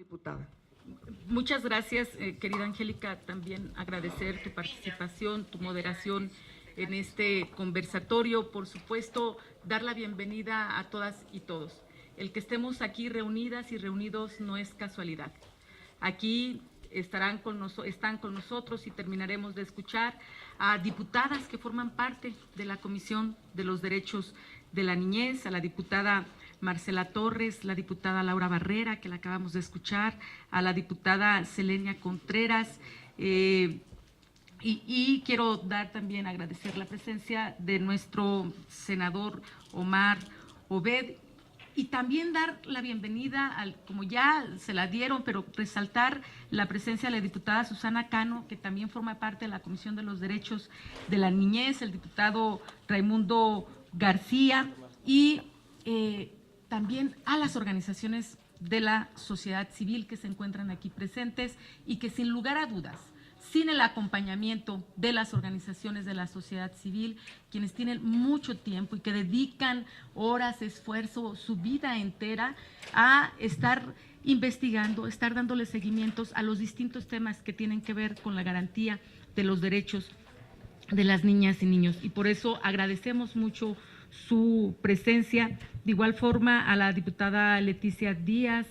Diputada. Muchas gracias, querida Angélica. También agradecer tu participación, tu moderación en este conversatorio. Por supuesto, dar la bienvenida a todas y todos. El que estemos aquí reunidas y reunidos no es casualidad. Aquí están con nosotros y terminaremos de escuchar a diputadas que forman parte de la Comisión de los Derechos de la Niñez, a la diputada Marcela Torres, la diputada Laura Barrera, que la acabamos de escuchar, a la diputada Selenia Contreras, y quiero también agradecer la presencia de nuestro senador Omar Obed, y también dar la bienvenida, como ya se la dieron, pero resaltar la presencia de la diputada Susana Cano, que también forma parte de la Comisión de los Derechos de la Niñez, el diputado Raimundo García, y también a las organizaciones de la sociedad civil que se encuentran aquí presentes y que sin lugar a dudas, sin el acompañamiento de las organizaciones de la sociedad civil, quienes tienen mucho tiempo y que dedican horas, esfuerzo, su vida entera a estar investigando, estar dándole seguimientos a los distintos temas que tienen que ver con la garantía de los derechos de las niñas y niños. Y por eso agradecemos mucho su presencia. De igual forma a la diputada Leticia Díaz,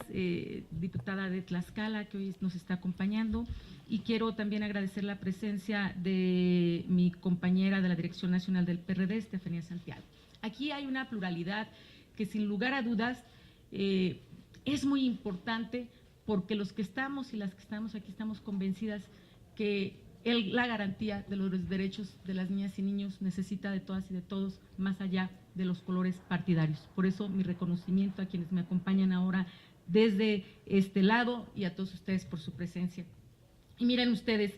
diputada de Tlaxcala, que hoy nos está acompañando, y quiero también agradecer la presencia de mi compañera de la Dirección Nacional del PRD, Estefanía Santiago. Aquí hay una pluralidad que sin lugar a dudas es muy importante, porque los que estamos y las que estamos aquí estamos convencidas que la garantía de los derechos de las niñas y niños necesita de todas y de todos, más allá de los colores partidarios. Por eso mi reconocimiento a quienes me acompañan ahora desde este lado y a todos ustedes por su presencia. Y miren ustedes,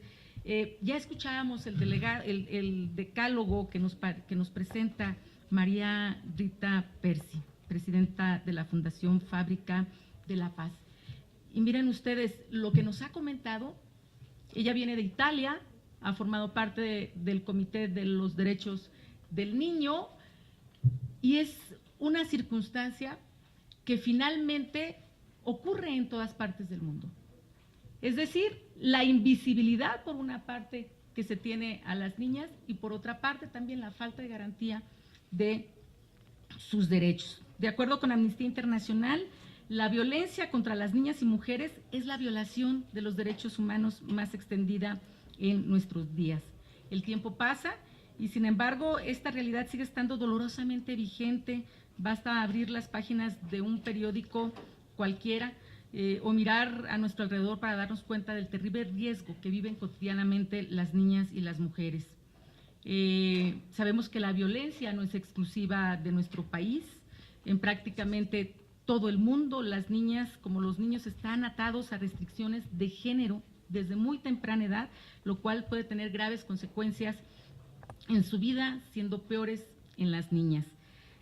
ya escuchábamos el decálogo que nos presenta María Rita Percy, presidenta de la Fundación Fábrica de la Paz. Y miren ustedes lo que nos ha comentado. Ella viene de Italia, ha formado parte del Comité de los Derechos del Niño, y es una circunstancia que finalmente ocurre en todas partes del mundo. Es decir, la invisibilidad por una parte que se tiene a las niñas y por otra parte también la falta de garantía de sus derechos. De acuerdo con Amnistía Internacional, la violencia contra las niñas y mujeres es la violación de los derechos humanos más extendida en nuestros días. El tiempo pasa y sin embargo esta realidad sigue estando dolorosamente vigente. Basta abrir las páginas de un periódico cualquiera o mirar a nuestro alrededor para darnos cuenta del terrible riesgo que viven cotidianamente las niñas y las mujeres. Sabemos que la violencia no es exclusiva de nuestro país. En prácticamente todo el mundo, las niñas como los niños están atados a restricciones de género desde muy temprana edad, lo cual puede tener graves consecuencias en su vida, siendo peores en las niñas.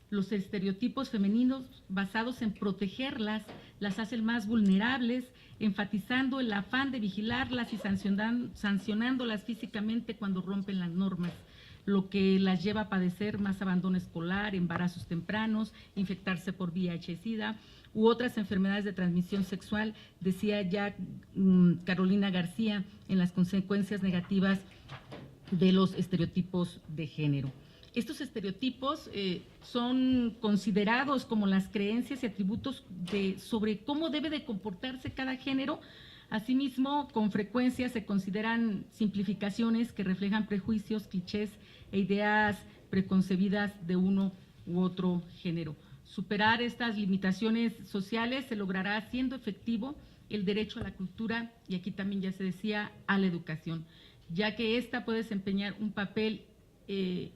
Los estereotipos femeninos basados en protegerlas las hacen más vulnerables, enfatizando el afán de vigilarlas y sancionándolas físicamente cuando rompen las normas, lo que las lleva a padecer más abandono escolar, embarazos tempranos, infectarse por VIH-Sida u otras enfermedades de transmisión sexual, decía ya Carolina García, en las consecuencias negativas de los estereotipos de género. Estos estereotipos son considerados como las creencias y atributos sobre cómo debe de comportarse cada género. Asimismo, con frecuencia se consideran simplificaciones que reflejan prejuicios, clichés e ideas preconcebidas de uno u otro género. Superar estas limitaciones sociales se logrará haciendo efectivo el derecho a la cultura y aquí también ya se decía a la educación, ya que ésta puede desempeñar un papel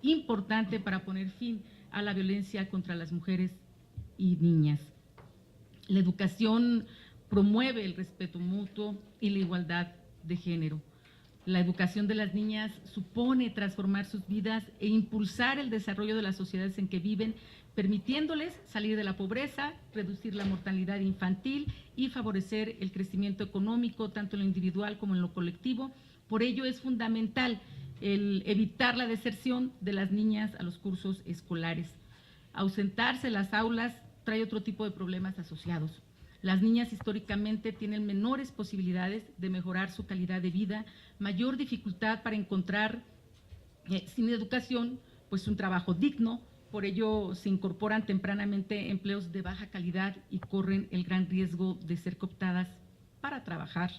importante para poner fin a la violencia contra las mujeres y niñas. La educación promueve el respeto mutuo y la igualdad de género. La educación de las niñas supone transformar sus vidas e impulsar el desarrollo de las sociedades en que viven, permitiéndoles salir de la pobreza, reducir la mortalidad infantil y favorecer el crecimiento económico, tanto en lo individual como en lo colectivo. Por ello es fundamental el evitar la deserción de las niñas a los cursos escolares. Ausentarse de las aulas trae otro tipo de problemas asociados. Las niñas históricamente tienen menores posibilidades de mejorar su calidad de vida, mayor dificultad para encontrar, sin educación, pues un trabajo digno. Por ello se incorporan tempranamente empleos de baja calidad y corren el gran riesgo de ser cooptadas para trabajar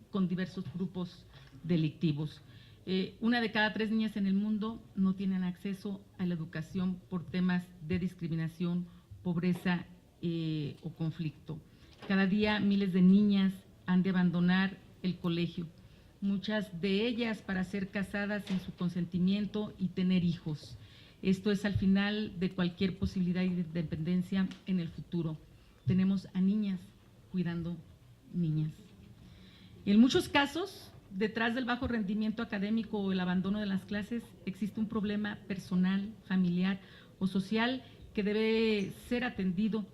con diversos grupos delictivos. 1 de cada 3 niñas en el mundo no tienen acceso a la educación por temas de discriminación, pobreza o conflicto. Cada día miles de niñas han de abandonar el colegio, muchas de ellas para ser casadas sin su consentimiento y tener hijos. Esto es al final de cualquier posibilidad de independencia en el futuro. Tenemos a niñas cuidando niñas. En muchos casos, detrás del bajo rendimiento académico o el abandono de las clases, existe un problema personal, familiar o social que debe ser atendido.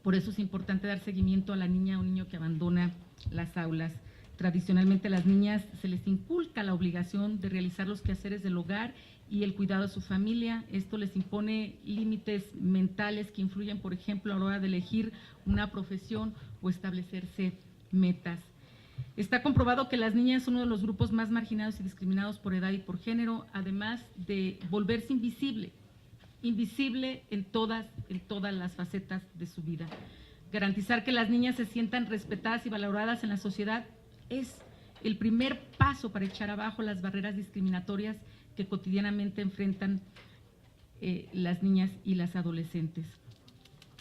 Por eso es importante dar seguimiento a la niña o niño que abandona las aulas. Tradicionalmente a las niñas se les inculca la obligación de realizar los quehaceres del hogar y el cuidado de su familia. Esto les impone límites mentales que influyen, por ejemplo, a la hora de elegir una profesión o establecerse metas. Está comprobado que las niñas son uno de los grupos más marginados y discriminados por edad y por género, además de volverse invisible en todas las facetas de su vida. Garantizar que las niñas se sientan respetadas y valoradas en la sociedad es el primer paso para echar abajo las barreras discriminatorias que cotidianamente enfrentan las niñas y las adolescentes.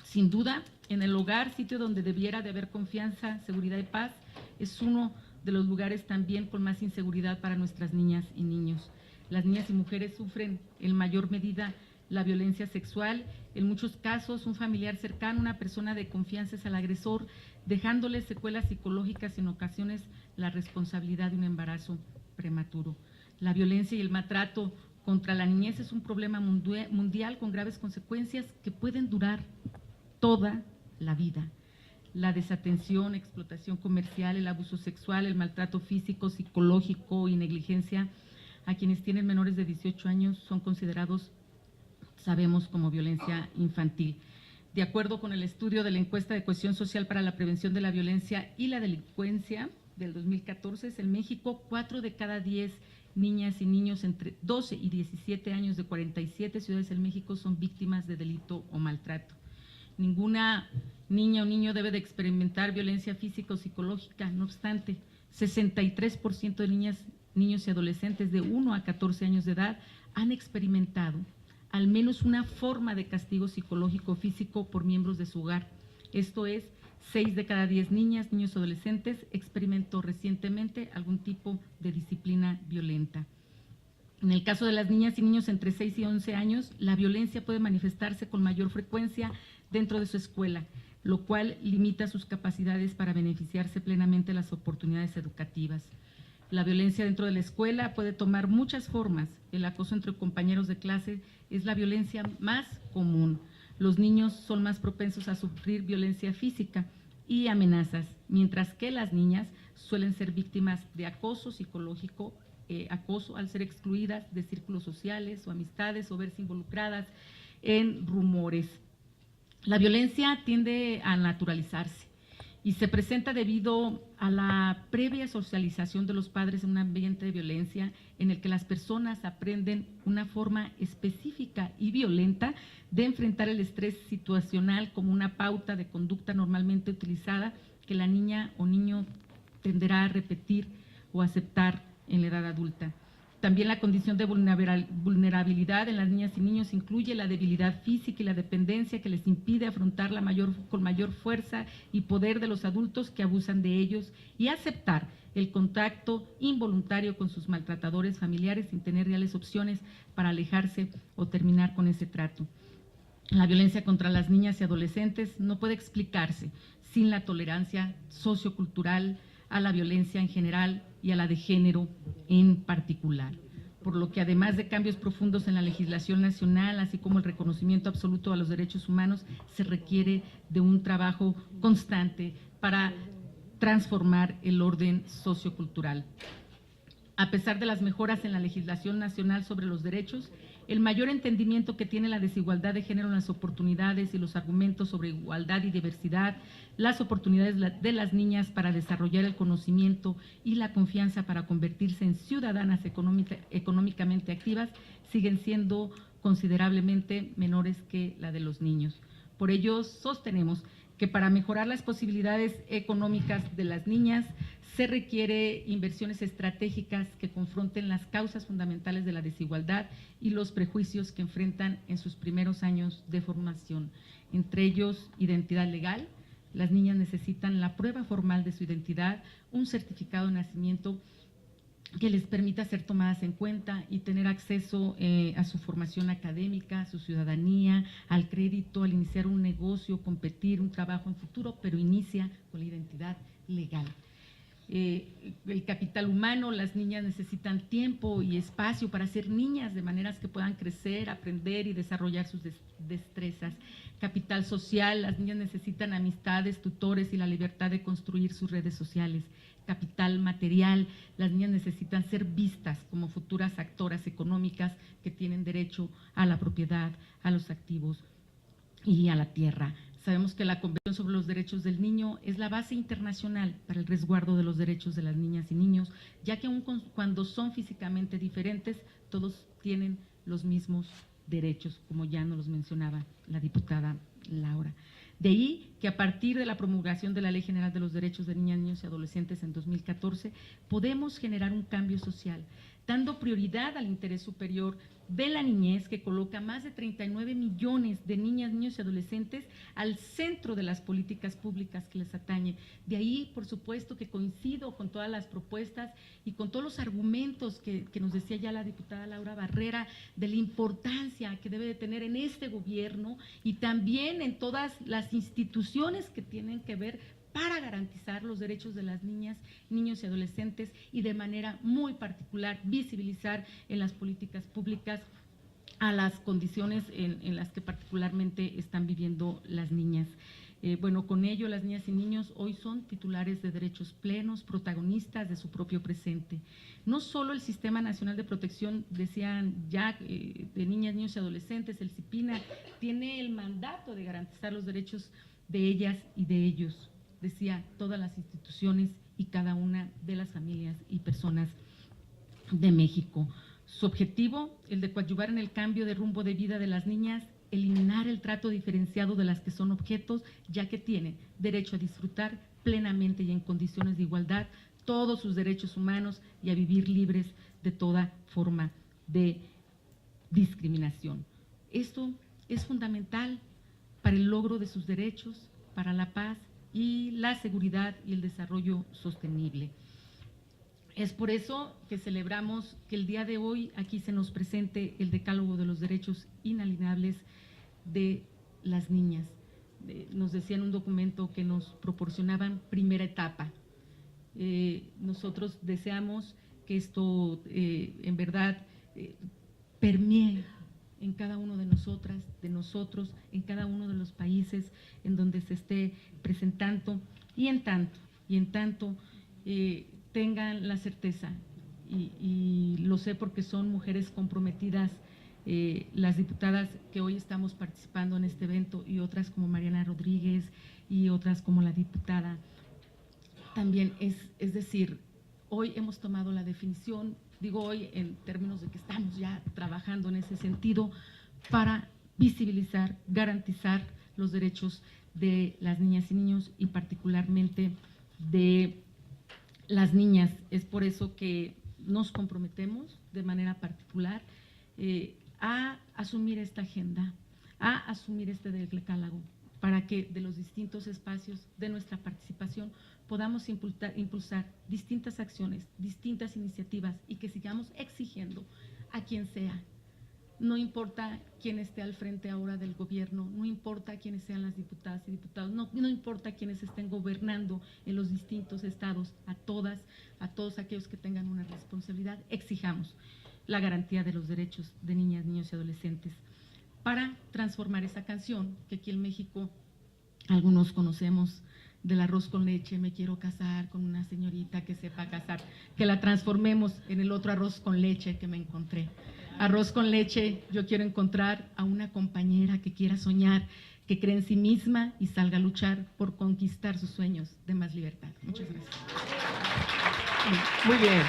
Sin duda, en el hogar, sitio donde debiera de haber confianza, seguridad y paz, es uno de los lugares también con más inseguridad para nuestras niñas y niños. Las niñas y mujeres sufren en mayor medida la violencia sexual. En muchos casos, un familiar cercano, una persona de confianza es el agresor, dejándoles secuelas psicológicas y en ocasiones la responsabilidad de un embarazo prematuro. La violencia y el maltrato contra la niñez es un problema mundial con graves consecuencias que pueden durar toda la vida. La desatención, explotación comercial, el abuso sexual, el maltrato físico, psicológico y negligencia a quienes tienen menores de 18 años son considerados, sabemos, como violencia infantil. De acuerdo con el estudio de la encuesta de cohesión social para la prevención de la violencia y la delincuencia del 2014, en México, 4 de cada 10 niñas y niños entre 12 y 17 años de 47 ciudades en México son víctimas de delito o maltrato. Ninguna niña o niño debe de experimentar violencia física o psicológica. No obstante, 63% de niñas, niños y adolescentes de 1 a 14 años de edad han experimentado al menos una forma de castigo psicológico o físico por miembros de su hogar. Esto es, 6 de cada 10 niñas, niños y adolescentes experimentó recientemente algún tipo de disciplina violenta. En el caso de las niñas y niños entre 6 y 11 años, la violencia puede manifestarse con mayor frecuencia dentro de su escuela, lo cual limita sus capacidades para beneficiarse plenamente de las oportunidades educativas. La violencia dentro de la escuela puede tomar muchas formas. El acoso entre compañeros de clase es la violencia más común. Los niños son más propensos a sufrir violencia física y amenazas, mientras que las niñas suelen ser víctimas de acoso psicológico, acoso al ser excluidas de círculos sociales o amistades o verse involucradas en rumores. La violencia tiende a naturalizarse y se presenta debido a la previa socialización de los padres en un ambiente de violencia en el que las personas aprenden una forma específica y violenta de enfrentar el estrés situacional como una pauta de conducta normalmente utilizada que la niña o niño tenderá a repetir o aceptar en la edad adulta. También la condición de vulnerabilidad en las niñas y niños incluye la debilidad física y la dependencia que les impide afrontar con mayor fuerza y poder de los adultos que abusan de ellos y aceptar el contacto involuntario con sus maltratadores familiares sin tener reales opciones para alejarse o terminar con ese trato. La violencia contra las niñas y adolescentes no puede explicarse sin la tolerancia sociocultural a la violencia en general y a la de género en particular, por lo que además de cambios profundos en la legislación nacional, así como el reconocimiento absoluto a los derechos humanos, se requiere de un trabajo constante para transformar el orden sociocultural. A pesar de las mejoras en la legislación nacional sobre los derechos, el mayor entendimiento que tiene la desigualdad de género en las oportunidades y los argumentos sobre igualdad y diversidad, las oportunidades de las niñas para desarrollar el conocimiento y la confianza para convertirse en ciudadanas económicamente activas siguen siendo considerablemente menores que la de los niños. Por ello, sostenemos que para mejorar las posibilidades económicas de las niñas se requiere inversiones estratégicas que confronten las causas fundamentales de la desigualdad y los prejuicios que enfrentan en sus primeros años de formación, entre ellos identidad legal. Las niñas necesitan la prueba formal de su identidad, un certificado de nacimiento que les permita ser tomadas en cuenta y tener acceso a su formación académica, a su ciudadanía, al crédito, al iniciar un negocio, competir, un trabajo en futuro, pero inicia con la identidad legal. El capital humano, las niñas necesitan tiempo y espacio para ser niñas de maneras que puedan crecer, aprender y desarrollar sus destrezas. Capital social, las niñas necesitan amistades, tutores y la libertad de construir sus redes sociales. Capital material, las niñas necesitan ser vistas como futuras actoras económicas que tienen derecho a la propiedad, a los activos y a la tierra. Sabemos que la Convención sobre los Derechos del Niño es la base internacional para el resguardo de los derechos de las niñas y niños, ya que aun cuando son físicamente diferentes, todos tienen los mismos derechos, como ya nos los mencionaba la diputada Laura. De ahí que a partir de la promulgación de la Ley General de los Derechos de Niñas, Niños y Adolescentes en 2014, podemos generar un cambio social, dando prioridad al interés superior de la niñez, que coloca más de 39 millones de niñas, niños y adolescentes al centro de las políticas públicas que les atañe. De ahí, por supuesto, que coincido con todas las propuestas y con todos los argumentos que nos decía ya la diputada Laura Barrera de la importancia que debe de tener en este gobierno y también en todas las instituciones que tienen que ver para garantizar los derechos de las niñas, niños y adolescentes y de manera muy particular visibilizar en las políticas públicas a las condiciones en las que particularmente están viviendo las niñas. Bueno, con ello las niñas y niños hoy son titulares de derechos plenos, protagonistas de su propio presente. No solo el Sistema Nacional de Protección, decían ya, de niñas, niños y adolescentes, el CIPINA, tiene el mandato de garantizar los derechos de ellas y de ellos, decía, todas las instituciones y cada una de las familias y personas de México. Su objetivo, el de coadyuvar en el cambio de rumbo de vida de las niñas, eliminar el trato diferenciado de las que son objetos, ya que tienen derecho a disfrutar plenamente y en condiciones de igualdad todos sus derechos humanos y a vivir libres de toda forma de discriminación. Esto es fundamental para el logro de sus derechos, para la paz y la seguridad y el desarrollo sostenible. Es por eso que celebramos que el día de hoy aquí se nos presente el Decálogo de los Derechos Inalienables de las niñas. Nos decían un documento que nos proporcionaban primera etapa. Nosotros deseamos que esto en verdad permee en cada uno de nosotras, de nosotros, en cada uno de los países en donde se esté presentando y en tanto tengan la certeza, y lo sé porque son mujeres comprometidas, las diputadas que hoy estamos participando en este evento y otras como Mariana Rodríguez y otras como la diputada también, es decir, hoy hemos tomado la definición, digo hoy en términos de que estamos ya trabajando en ese sentido para visibilizar, garantizar los derechos de las niñas y niños y particularmente de las niñas. Es por eso que nos comprometemos de manera particular a asumir esta agenda, a asumir este decálogo, para que de los distintos espacios de nuestra participación podamos impulsar distintas acciones, distintas iniciativas y que sigamos exigiendo a quien sea. No importa quién esté al frente ahora del gobierno, no importa quiénes sean las diputadas y diputados, no importa quiénes estén gobernando en los distintos estados, a todos aquellos que tengan una responsabilidad, exijamos la garantía de los derechos de niñas, niños y adolescentes para transformar esa canción que aquí en México algunos conocemos, del arroz con leche, me quiero casar con una señorita que sepa casar, que la transformemos en el otro arroz con leche que me encontré. Arroz con leche, yo quiero encontrar a una compañera que quiera soñar, que cree en sí misma y salga a luchar por conquistar sus sueños de más libertad. Muchas gracias. Muy bien.